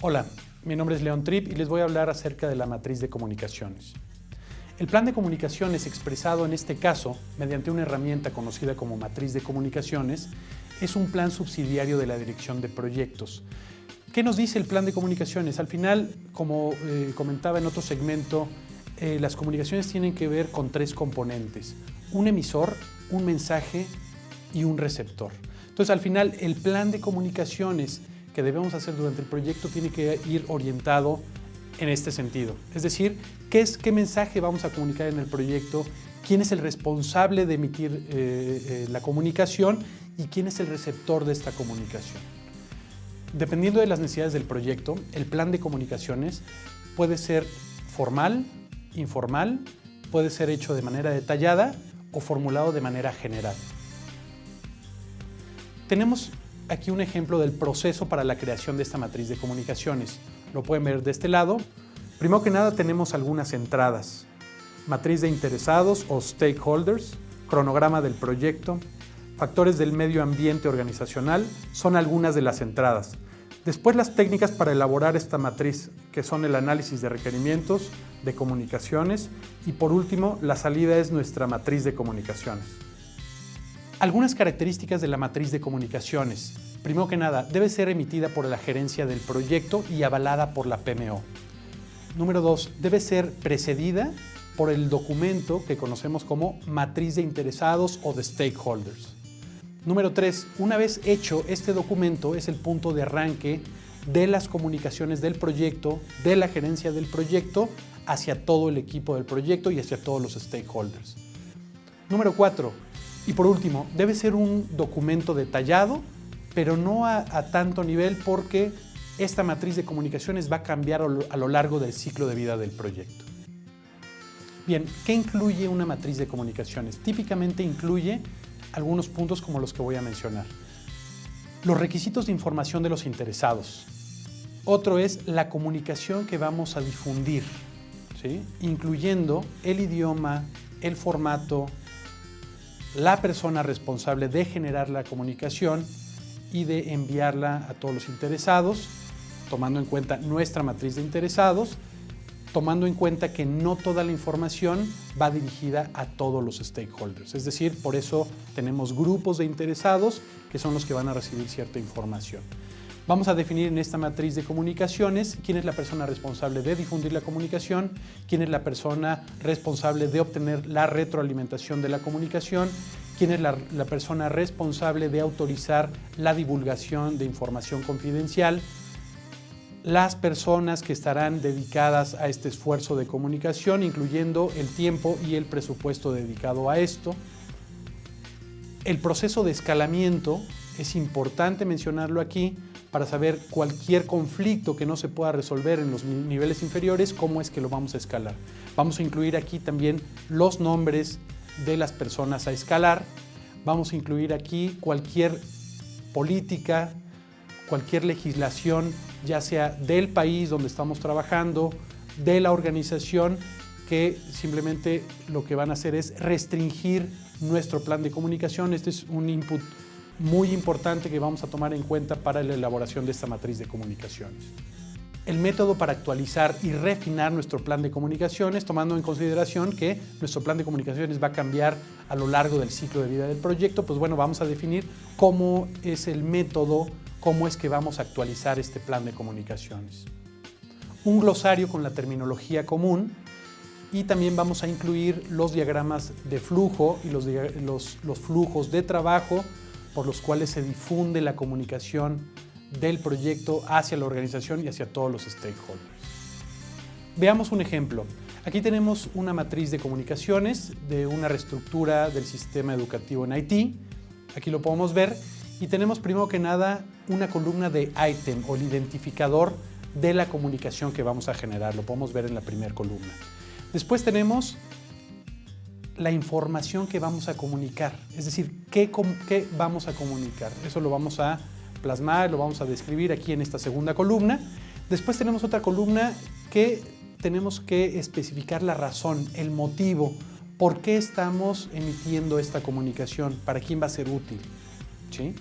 Hola, mi nombre es León Tripp y les voy a hablar acerca de la matriz de comunicaciones. El plan de comunicaciones expresado en este caso mediante una herramienta conocida como matriz de comunicaciones es un plan subsidiario de la dirección de proyectos. ¿Qué nos dice el plan de comunicaciones? Al final, como comentaba en otro segmento, las comunicaciones tienen que ver con tres componentes: un emisor, un mensaje y un receptor. Entonces, al final, el plan de comunicaciones que debemos hacer durante el proyecto tiene que ir orientado en este sentido. Es decir, ¿qué mensaje vamos a comunicar en el proyecto? ¿Quién es el responsable de emitir la comunicación? ¿Y quién es el receptor de esta comunicación? Dependiendo de las necesidades del proyecto, el plan de comunicaciones puede ser formal, informal, puede ser hecho de manera detallada o formulado de manera general. Tenemos aquí un ejemplo del proceso para la creación de esta matriz de comunicaciones. Lo pueden ver de este lado. Primero que nada tenemos algunas entradas: matriz de interesados o stakeholders, cronograma del proyecto, factores del medio ambiente organizacional, son algunas de las entradas. Después, las técnicas para elaborar esta matriz, que son el análisis de requerimientos, de comunicaciones, y por último, la salida es nuestra matriz de comunicaciones. Algunas características de la matriz de comunicaciones. Primero que nada, debe ser emitida por la gerencia del proyecto y avalada por la PMO. Número 2, debe ser precedida por el documento que conocemos como matriz de interesados o de stakeholders. Número 3, una vez hecho este documento es el punto de arranque de las comunicaciones del proyecto, de la gerencia del proyecto, hacia todo el equipo del proyecto y hacia todos los stakeholders. Número 4, y por último, debe ser un documento detallado, pero no a tanto nivel, porque esta matriz de comunicaciones va a cambiar a lo largo del ciclo de vida del proyecto. Bien, ¿qué incluye una matriz de comunicaciones? Típicamente incluye algunos puntos como los que voy a mencionar. Los requisitos de información de los interesados. Otro es la comunicación que vamos a difundir, ¿sí? Incluyendo el idioma, el formato, la persona responsable de generar la comunicación y de enviarla a todos los interesados, tomando en cuenta nuestra matriz de interesados, tomando en cuenta que no toda la información va dirigida a todos los stakeholders. Es decir, por eso tenemos grupos de interesados que son los que van a recibir cierta información. Vamos a definir en esta matriz de comunicaciones quién es la persona responsable de difundir la comunicación, quién es la persona responsable de obtener la retroalimentación de la comunicación, quién es la persona responsable de autorizar la divulgación de información confidencial, las personas que estarán dedicadas a este esfuerzo de comunicación, incluyendo el tiempo y el presupuesto dedicado a esto. El proceso de escalamiento es importante mencionarlo aquí para saber cualquier conflicto que no se pueda resolver en los niveles inferiores, cómo es que lo vamos a escalar. Vamos a incluir aquí también los nombres de las personas a escalar. Vamos a incluir aquí cualquier política, cualquier legislación, ya sea del país donde estamos trabajando, de la organización, que simplemente lo que van a hacer es restringir nuestro plan de comunicación. Este es un input muy importante que vamos a tomar en cuenta para la elaboración de esta matriz de comunicaciones. El método para actualizar y refinar nuestro plan de comunicaciones, tomando en consideración que nuestro plan de comunicaciones va a cambiar a lo largo del ciclo de vida del proyecto, pues bueno, vamos a definir cómo es el método, cómo es que vamos a actualizar este plan de comunicaciones. Un glosario con la terminología común, y también vamos a incluir los diagramas de flujo y los flujos de trabajo por los cuales se difunde la comunicación del proyecto hacia la organización y hacia todos los stakeholders. Veamos un ejemplo. Aquí tenemos una matriz de comunicaciones de una reestructura del sistema educativo en Haití. Aquí lo podemos ver y tenemos primero que nada una columna de item o el identificador de la comunicación que vamos a generar. Lo podemos ver en la primera columna. Después tenemos la información que vamos a comunicar, es decir, qué vamos a comunicar. Eso lo vamos a plasmar, lo vamos a describir aquí en esta segunda columna. Después tenemos otra columna que tenemos que especificar la razón, el motivo, por qué estamos emitiendo esta comunicación, para quién va a ser útil, ¿sí?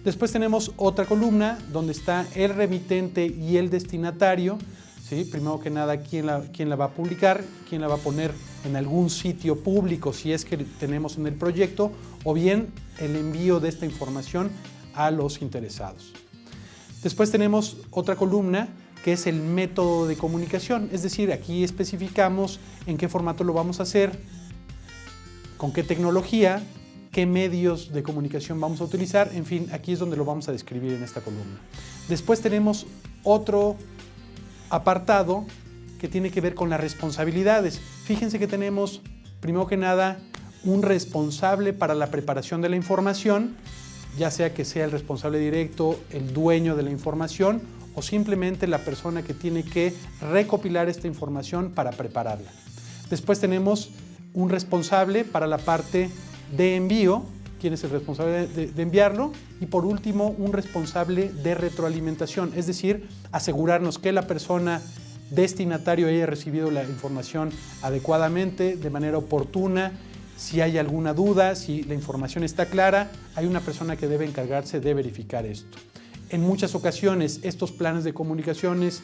Después tenemos otra columna donde está el remitente y el destinatario. ¿Sí? Primero que nada, quién la va a publicar, quién la va a poner en algún sitio público si es que tenemos en el proyecto, o bien el envío de esta información a los interesados. Después tenemos otra columna que es el método de comunicación, es decir, aquí especificamos en qué formato lo vamos a hacer, con qué tecnología, qué medios de comunicación vamos a utilizar, en fin, aquí es donde lo vamos a describir en esta columna. Después tenemos otro apartado que tiene que ver con las responsabilidades. Fíjense que tenemos, primero que nada, un responsable para la preparación de la información, ya sea que sea el responsable directo, el dueño de la información o simplemente la persona que tiene que recopilar esta información para prepararla. Después tenemos un responsable para la parte de envío, quién es el responsable de enviarlo, y por último un responsable de retroalimentación, es decir, asegurarnos que la persona destinatario haya recibido la información adecuadamente, de manera oportuna. Si hay alguna duda, si la información está clara, hay una persona que debe encargarse de verificar esto. En muchas ocasiones estos planes de comunicaciones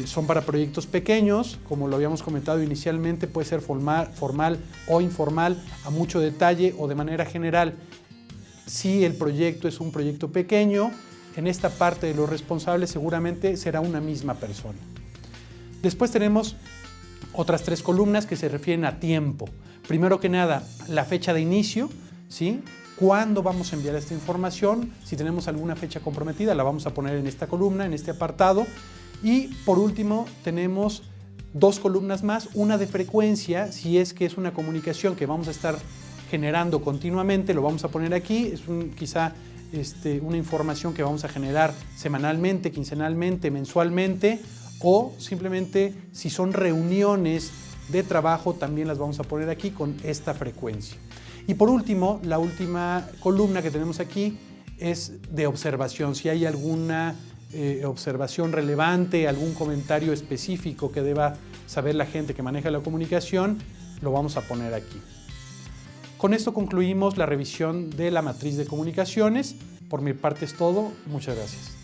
son para proyectos pequeños, como lo habíamos comentado inicialmente, puede ser formal o informal, a mucho detalle o de manera general. Si el proyecto es un proyecto pequeño, en esta parte de los responsables seguramente será una misma persona. Después tenemos otras 3 columnas que se refieren a tiempo. Primero que nada, la fecha de inicio, ¿sí? ¿Cuándo vamos a enviar esta información? Si tenemos alguna fecha comprometida, la vamos a poner en esta columna, en este apartado. Y por último, tenemos 2 columnas más, una de frecuencia, si es que es una comunicación que vamos a estar generando continuamente, lo vamos a poner aquí, es quizá una información que vamos a generar semanalmente, quincenalmente, mensualmente, o simplemente si son reuniones de trabajo también las vamos a poner aquí con esta frecuencia. Y por último, la última columna que tenemos aquí es de observación. Si hay alguna observación relevante, algún comentario específico que deba saber la gente que maneja la comunicación, lo vamos a poner aquí. Con esto concluimos la revisión de la matriz de comunicaciones. Por mi parte es todo. Muchas gracias.